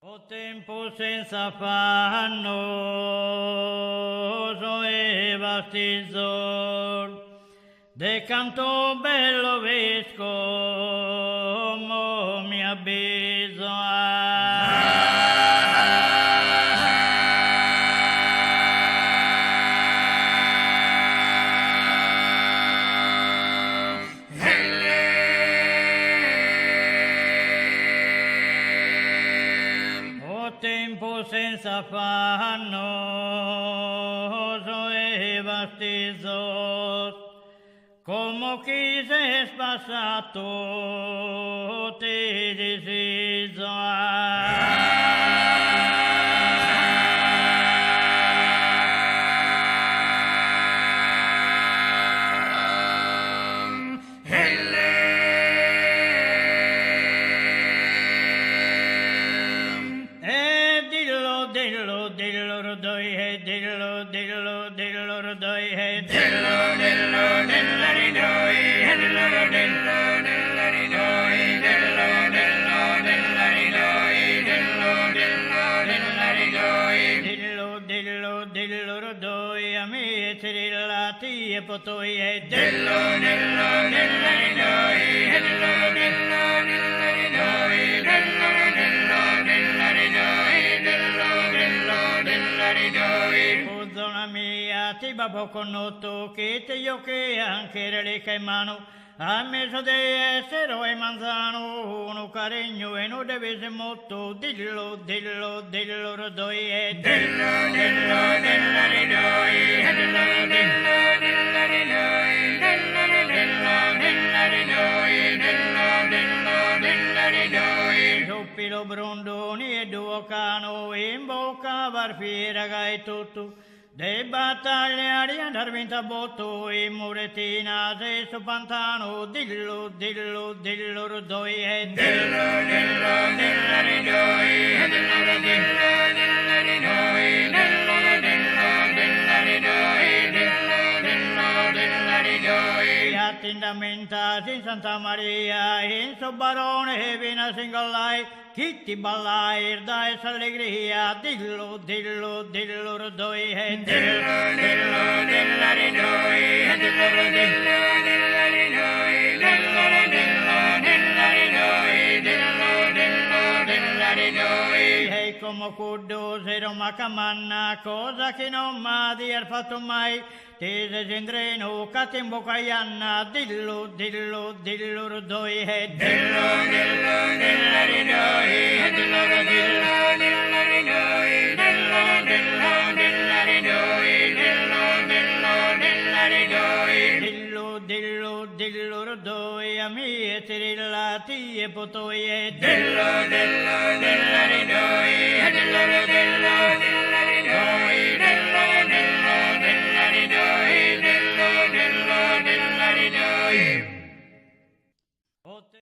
O tempo senza affannoso e vastizor, de canto bello vesco, mo mi avviso senza affannoso e vastizos, como quises passato te deciso e potoi e dello dello dell'aridoi dello dello dell'aridoi dello dello dell'aridoi dello dello dell'aridoi zona mia ti babbo connoto che te io che anche relica in mano a messo di essere e manzano uno caregno e non deve essere molto dillo dillo dillo rodoi e dello dello dell'aridoi dello dello dell'aridoi dello dello dell'aridoi dello dello dell'aridoi soppilo brondoni e duocano in bocca varfiera gai tutto de battagliari andar vinta botto e muretina se su pantano dillo dillo dillo rodoi e dello dello dell'aridoi dello dello dell'aridoi dello dello dell'aridoi dello dello dell'aridoi attendamenta in Santa Maria in so barone e vina singolai chi ti ballai dai s'allegria dillo dillo dillo rodoi e dello dello dell'aridoi dello dello dell'aridoi dello dello dell'aridoi dello dello dell'aridoi e come cuddo se Roma camanna cosa che non m'ha di fatto mai te se gendreno catembo caianna dillo dillo dillo rodoi e dello dello dell'aridoi dello dello dell'aridoi dello dello dell'aridoi dello dello dell'aridoi dillo dillo dillo rodoi a me e tirillati e potoi e dello dello dell'aridoi dello dello